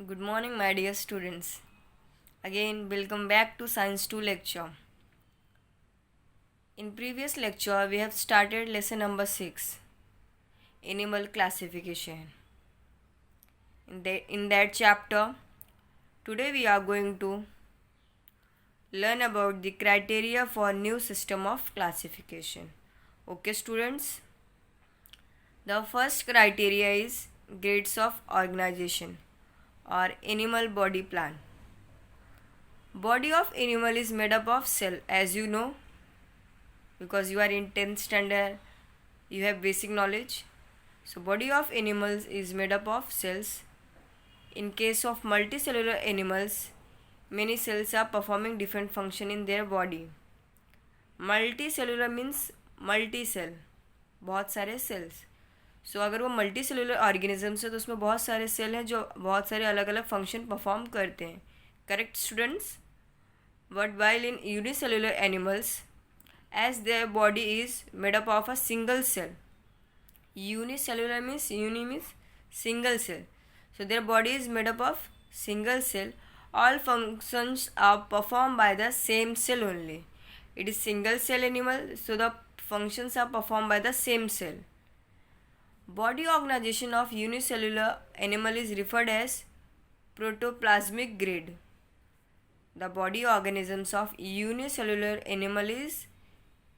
Good morning, my dear students. Again, welcome back to Science 2 lecture. In previous lecture, we have started lesson number 6, Animal Classification. In that chapter, today we are going to learn about the criteria for new system of classification. Okay, students? The first criteria is grades of organization or animal body plan. Body of animal is made up of cell, as you know, because you are in 10th standard, you have basic knowledge. So body of animals is made up of cells. In case of multicellular animals, many cells are performing different function in their body. Multicellular means multi cell, बहुत सारे cells. सो अगर वो multi cellular organisms है तो उसमें बहुत सारे cell हैं जो बहुत सारे अलग अलग फंक्शन परफॉर्म करते हैं. Correct students? But while in unicellular animals, as their body is made up of a single cell. Unicellular means single cell. So their body is made up of single cell. All functions are performed by the same cell only. It is single cell animal, so the functions are performed by the same cell. Body organization of unicellular animal is referred as protoplasmic grid. The body organisms of unicellular animal is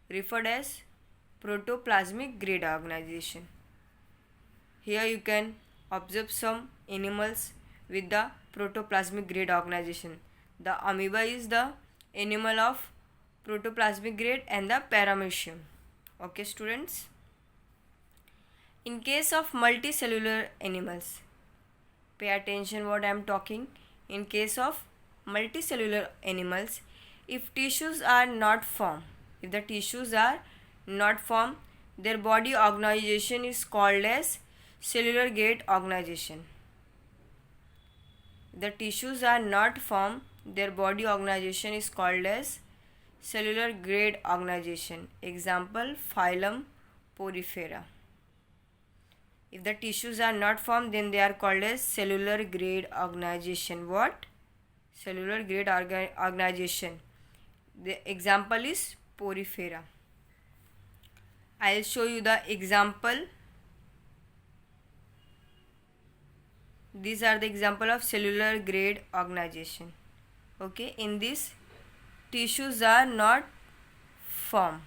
referred as protoplasmic grid organization. Here you can observe some animals with the protoplasmic grid organization. The amoeba is the animal of protoplasmic grid and the paramecium. Okay, students? In case of multicellular animals, pay attention what I am talking. In case of multicellular animals, if tissues are not formed, if the tissues are not formed, their body organization is called as cellular grid organization. If the tissues are not formed, their body organization is called as cellular grid organization. Example, phylum Porifera. If the tissues are not formed, then they are called as cellular grid organization. What? Cellular grid organization. The example is Porifera. I will show you the example. These are the example of cellular grid organization. Okay, in this, tissues are not formed.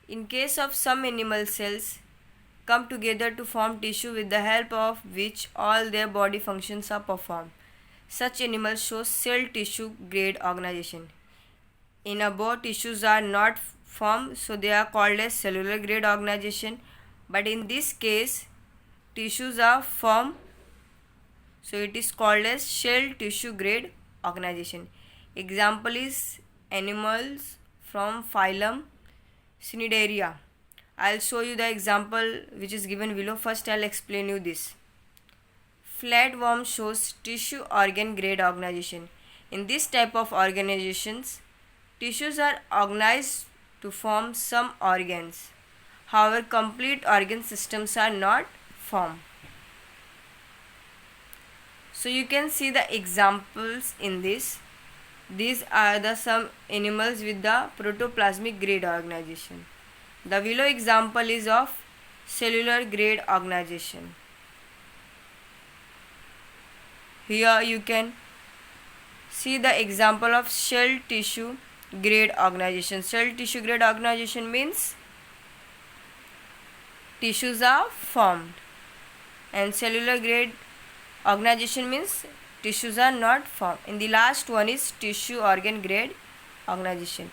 In case of some animal cells come together to form tissue with the help of which all their body functions are performed. Such animals show cell tissue grid organization. In above, tissues are not formed, so they are called as cellular grid organization. But in this case, tissues are formed, so it is called as cell tissue grid organization. Example is animals from phylum Cnidaria. I'll show you the example which is given below. First, I'll explain you this. Flatworm shows tissue organ grid organization. In this type of organizations, tissues are organized to form some organs. However, complete organ systems are not formed. So you can see the examples in this. These are the some animals with the protoplasmic grid organization. The below example is of cellular grid organization. Here you can see the example of cell tissue grid organization. Cell tissue grid organization means tissues are formed, and cellular grid organization means tissues are not formed. In the last one is tissue organ grid organization.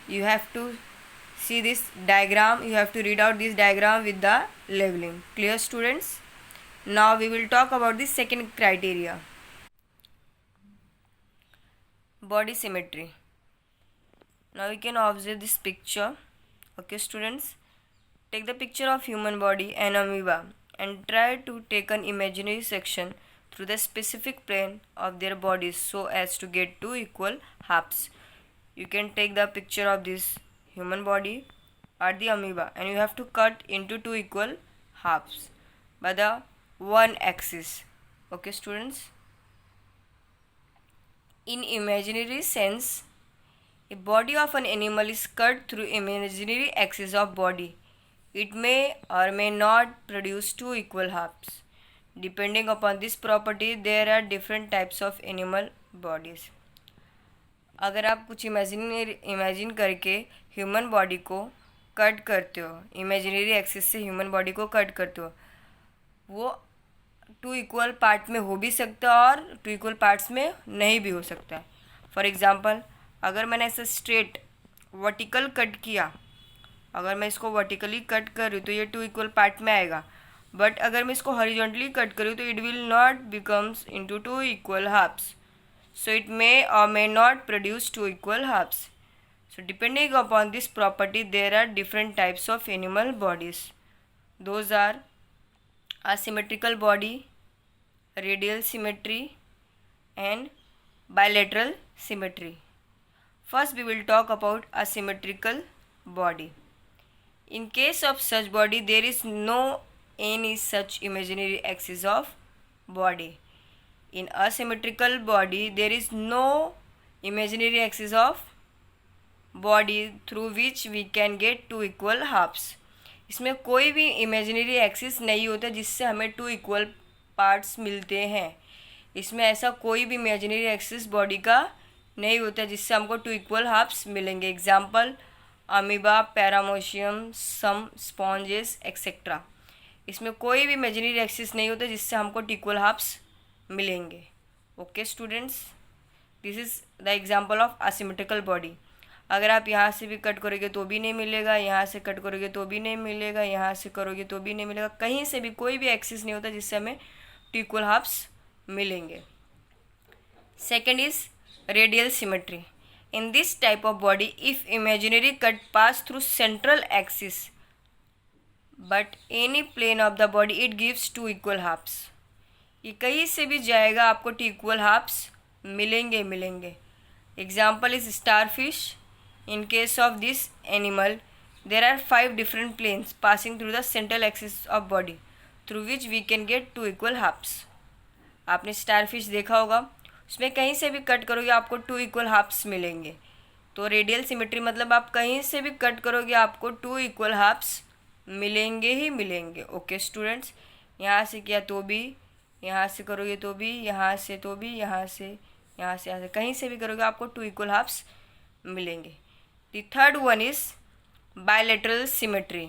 You have to see this diagram. You have to read out this diagram with the labeling. Clear, students? Now we will talk about the second criteria. Body symmetry. Now we can observe this picture. Okay, students? Take the picture of human body and amoeba and try to take an imaginary section through the specific plane of their bodies so as to get two equal halves. You can take the picture of this human body are the amoeba, and you have to cut into two equal halves by the one axis. Okay, students. In imaginary sense, a body of an animal is cut through imaginary axis of body. It may or may not produce two equal halves. Depending upon this property, there are different types of animal bodies. अगर आप कुछ imagine करके human body को cut करते हो, imaginary axis से human body को cut करते हो, वो टू इक्वल पार्ट में हो भी सकता है और टू इक्वल पार्ट्स में नहीं भी हो सकता है. फॉर एग्जांपल, अगर मैंने ऐसा स्ट्रेट वर्टिकल कट किया, अगर मैं इसको वर्टिकली कट कर रही हूँ तो ये टू इक्वल पार्ट में आएगा. बट अगर मैं इसको हॉरिजॉन्टली कट करूँ तो it will not becomes into two equal halves. So it may or may not produce two equal halves. So depending upon this property, there are different types of animal bodies. Those are asymmetrical body, radial symmetry, and bilateral symmetry. First we will talk about asymmetrical body. In case of such body, there is no any such imaginary axis of body. In asymmetrical body, there is no imaginary axis of body through which we can get two equal halves. इसमें कोई भी imaginary axis नहीं होता जिससे हमें two equal parts मिलते हैं. इसमें ऐसा कोई भी इमेजिनरी एक्सिस बॉडी का नहीं होता जिससे हमको टू इक्वल हाफ्स मिलेंगे. एग्जाम्पल अमीबा, पैरामोशियम, सम स्पॉन्जेस एक्सेट्रा. इसमें कोई भी इमेजिनरी एक्सिस नहीं होता जिससे हमको टू इक्वल हाफ्स मिलेंगे. Okay students, this is the example of asymmetrical body. अगर आप यहाँ से भी कट करोगे तो भी नहीं मिलेगा, यहाँ से कट करोगे तो भी नहीं मिलेगा, यहाँ से करोगे तो भी नहीं मिलेगा. कहीं से भी कोई भी एक्सिस नहीं होता जिससे हमें टू इक्वल हाफ्स मिलेंगे. Second is radial symmetry. In this type of body, if imaginary cut pass through central axis but any plane of the body, it gives two equal halves. ये कहीं से भी जाएगा, आपको टू इक्वल हाफ्स मिलेंगे. Example is starfish. In case of this animal, there are 5 different planes passing through the central axis of body through which we can get two equal halves. आपने starfish देखा होगा, उसमें कहीं से भी cut करोगे आपको टू इक्वल हाफ्स मिलेंगे. तो रेडियल सिमेट्री मतलब आप कहीं से भी कट करोगे आपको टू इक्वल हाफ्स मिलेंगे ही मिलेंगे. ओके स्टूडेंट्स, यहाँ से किया तो भी, यहाँ से करोगे तो भी, यहाँ से तो भी, यहाँ से कहीं से भी करोगे आपको टू इक्वल हाफ्स मिलेंगे. The third one is bilateral symmetry.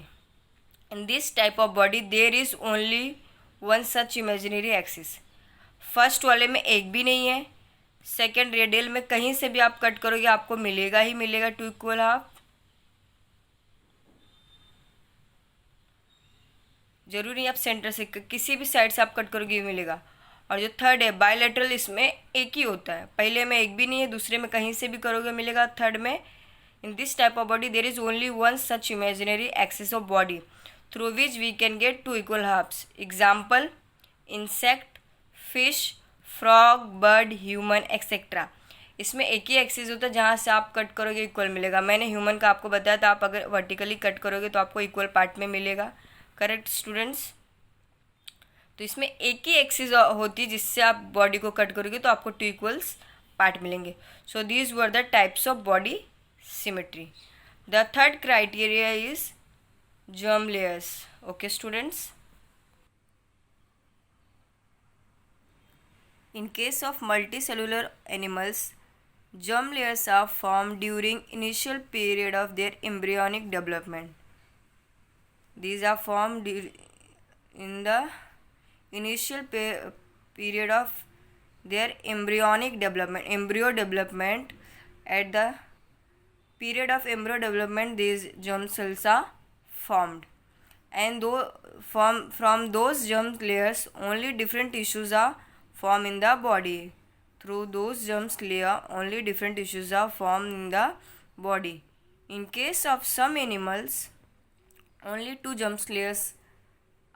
In this type of body there is only one such imaginary axis. First वाले में एक भी नहीं है. सेकेंड रेडियल में कहीं से भी आप कट करोगे आपको मिलेगा ही मिलेगा टू इक्वल हाफ. जरूरी नहीं आप सेंटर से, किसी भी साइड से आप कट करोगे मिलेगा. और जो थर्ड है बायलैटरल, इसमें एक ही होता है. पहले में एक भी नहीं है, दूसरे में कहीं से भी करोगे मिलेगा. थर्ड में in this type of body there is only one such imaginary axis of body through which we can get two equal halves. Example insect, fish, frog, bird, human etcetera. इसमें एक ही एक्सिस होता है जहाँ से आप cut करोगे equal मिलेगा. मैंने ह्यूमन का आपको बताया था, आप अगर वर्टिकली कट करोगे तो आपको इक्वल पार्ट में मिलेगा. Correct students. तो इसमें एक ही एक्सिस होती है जिससे आप बॉडी को कट करोगे तो आपको टू इक्वल्स पार्ट मिलेंगे. So these were the types of body symmetry. The third criteria is germ layers. Okay students, in case of multicellular animals, germ layers are formed during initial period of their embryonic development. These are formed in the initial period of their embryonic development, embryo development. At the period of embryo development, these germ cells are formed, and from those germ layers only different tissues are formed in the body. Through those germ layers only different tissues are formed in the body. In case of some animals, only two germ layers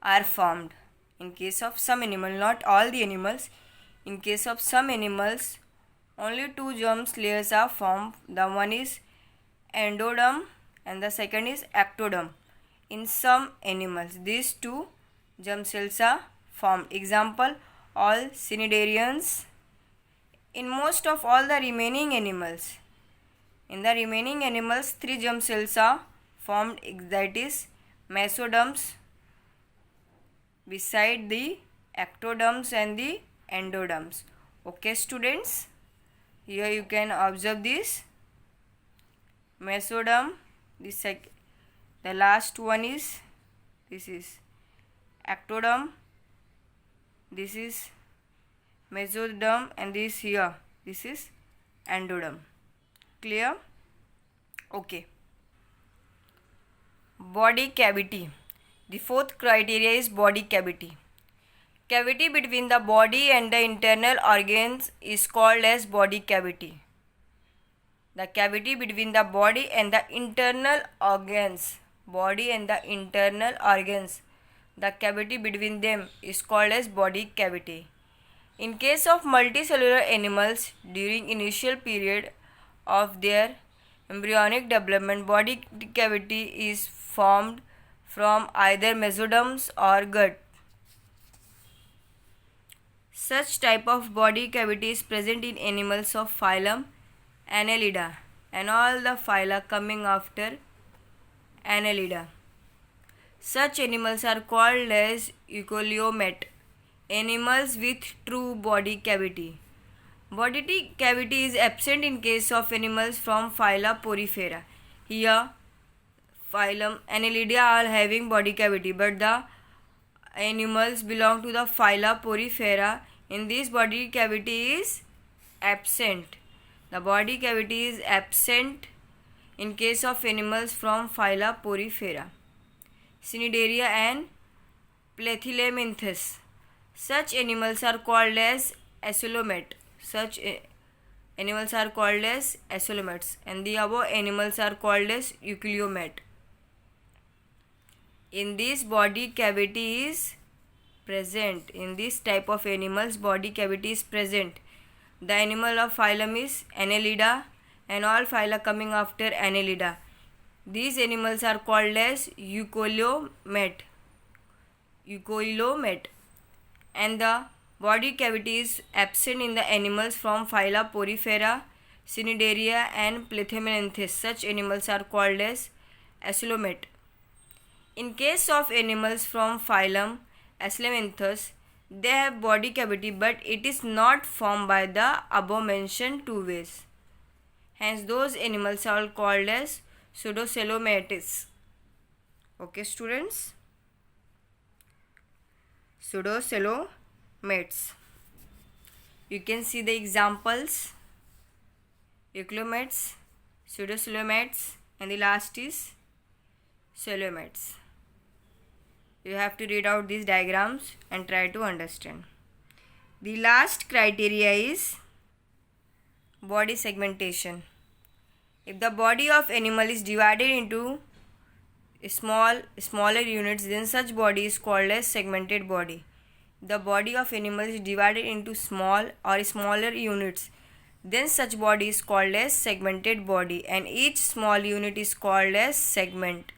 are formed. In case of some animals, not all the animals, in case of some animals, only two germ layers are formed. The one is endoderm and the second is ectoderm. In some animals, these two germ cells are formed. Example, all cnidarians. In most of all the remaining animals, three germ cells are formed, that is mesoderms beside the ectoderms and the endoderms. Okay students, here you can observe this mesoderm, the last one is, this is ectoderm, this is mesoderm, and this is endoderm. Clear? Okay. Body cavity. The fourth criteria is body cavity. Cavity between the body and the internal organs is called as body cavity. The cavity between the body and the internal organs, the cavity between them is called as body cavity. In case of multicellular animals, during initial period of their embryonic development, body cavity is formed from either mesoderms or gut. Such type of body cavity is present in animals of phylum Annelida and all the phyla coming after Annelida. Such animals are called as eucoelomate, animals with true body cavity. Body cavity is absent in case of animals from phyla Porifera. Here, phylum Annelida are having body cavity, but the animals belong to the phyla Porifera. In this, body cavity is absent. The body cavity is absent in case of animals from phyla Porifera, Cnidaria and Platyhelminthes. Such animals are called as acoelomate. And the above animals are called as eucoelomate. In this, body cavity is present. In this type of animals, body cavity is present. The animal of phylum is Annelida and all phyla coming after Annelida. These animals are called as eucoelomate. And the body cavity is absent in the animals from phyla Porifera, Cnidaria and Platyhelminthes. Such animals are called as acoelomate. In case of animals from phylum Acoelominthes, they have body cavity, but it is not formed by the above mentioned two ways. Hence, those animals are called as pseudocoelomates. Okay, students? Pseudocoelomates. You can see the examples: eucoelomates, pseudocoelomates, and the last is coelomates. You have to read out these diagrams and try to understand. The last criteria is body segmentation. If the body of animal is divided into smaller units, then such body is called as segmented body. If the body of animal is divided into small or smaller units, then such body is called as segmented body, and each small unit is called as segment.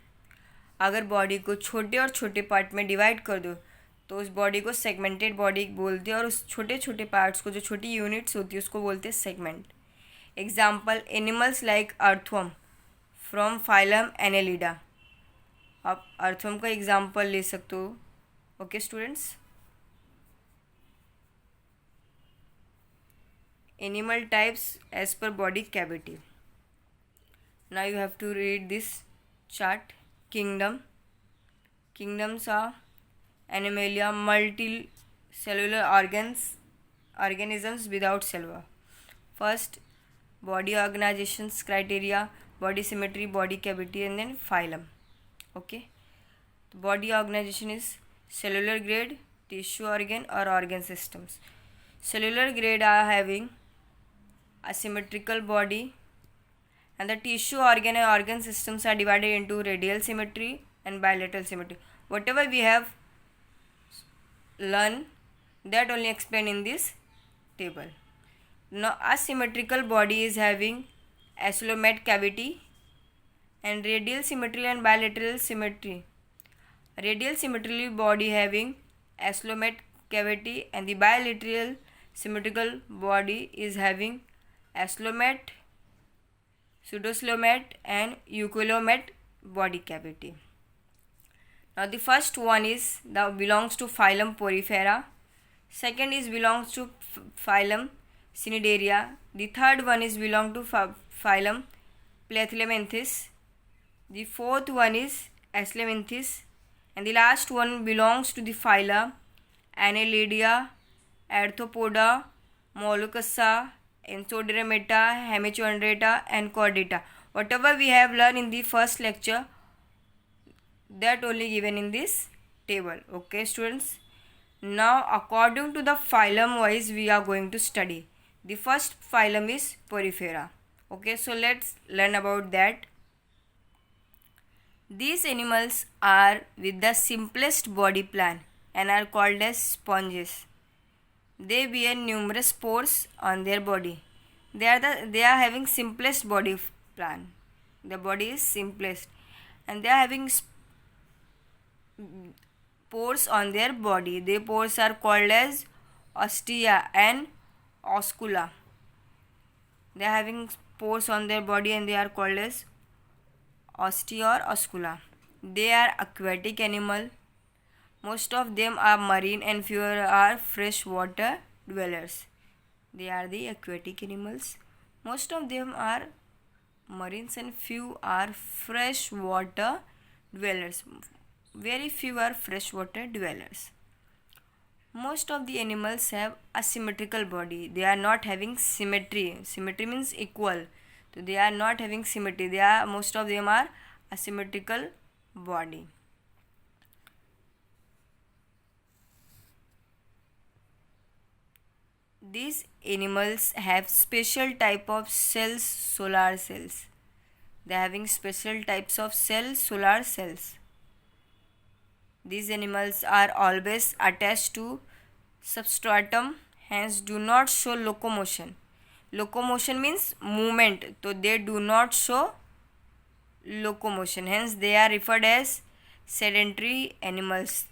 अगर body को छोटे और छोटे part में divide कर दो तो उस बॉडी को सेगमेंटेड बॉडी बोलते हैं, और उस छोटे छोटे पार्ट्स को, जो छोटी यूनिट्स होती है, उसको बोलते हैं segment. Example, animals like earthworm from phylum annelida. आप अर्थवर्म का एग्जाम्पल ले सकते हो. Okay students, animal types as per body cavity. Now you have to read this chart. Kingdoms are Animalia, multicellular organisms without cell. First, body organizations criteria: body symmetry, body cavity, and then phylum. Okay, the body organization is cellular grade, tissue organ or organ systems. Cellular grade are having asymmetrical body, and the tissue organ and organ systems are divided into radial symmetry and bilateral symmetry. Whatever we have learned, that only explained in this table. Now, asymmetrical body is having acoelomate cavity, and radial symmetry and bilateral symmetry. Radial symmetry body having ascomate cavity and the bilateral symmetrical body is having ascomate, pseudoscleromat and euchelomate body cavity. Now the first one is belongs to phylum Porifera. Second is belongs to phylum Cnidaria. The third one is belong to phylum Platyhelminthes. The fourth one is Asclepianthes, and the last one belongs to the phyla Annelida, Arthropoda, Mollusca, Ensodерmata, Hemichondrata and Chordata. Whatever we have learned in the first lecture, that only given in this table. Okay students, now according to the phylum wise we are going to study. The first phylum is Porifera. Okay, so let's learn about that. These animals are with the simplest body plan and are called as sponges. They bear numerous pores on their body. They are having simplest body plan. The body is simplest and they are having pores on their body. The pores are called as ostia and oscula. They are having pores on their body and they are called as ostia or oscula. They are aquatic animal. Most of them are marine and few are freshwater dwellers. They are the aquatic animals. Most of them are marines and few are freshwater dwellers. Very few are freshwater dwellers. Most of the animals have asymmetrical body. They are not having symmetry. Symmetry means equal. So they are not having symmetry. Most of them are asymmetrical body. These animals have special type of cells, solar cells. They are having special types of cells, solar cells. These animals are always attached to substratum, hence do not show locomotion. Locomotion means movement, so they do not show locomotion, hence they are referred as sedentary animals.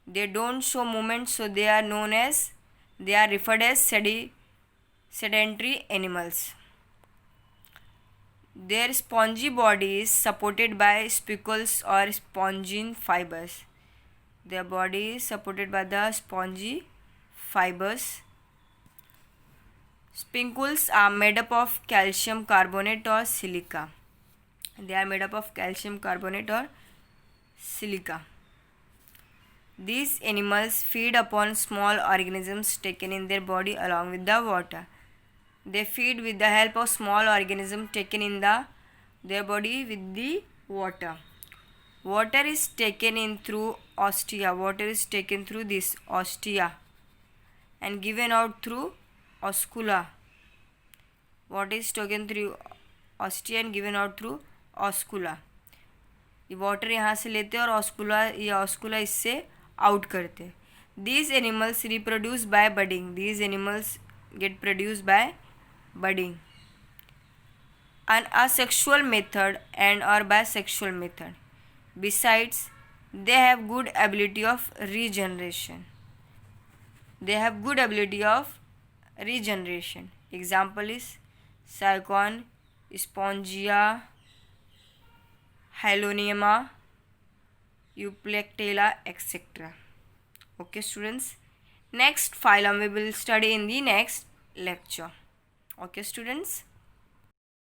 They don't show movement, so they are referred as sedentary animals. Their spongy body is supported by spicules or spongin fibers. Their body is supported by the spongy fibers. Spicules are made up of calcium carbonate or silica. They are made up of calcium carbonate or silica. These animals feed upon small organisms taken in their body along with the water. They feed with the help of small organisms taken in their body with the water. Water is taken in through ostia. Water is taken through this ostia and given out through oscula. Water is taken through ostia and given out through oscula. ये water यहाँ से लेते हैं और ऑस्कुला इससे out करते हैं. These animals reproduce by budding. These animals get produced by budding. An asexual method and or bisexual method. Besides, they have good ability of regeneration. Example is Sycon, Spongia, Hyloneuma, Euplectella, etc. Okay students, next phylum we will study in the next lecture. Okay students.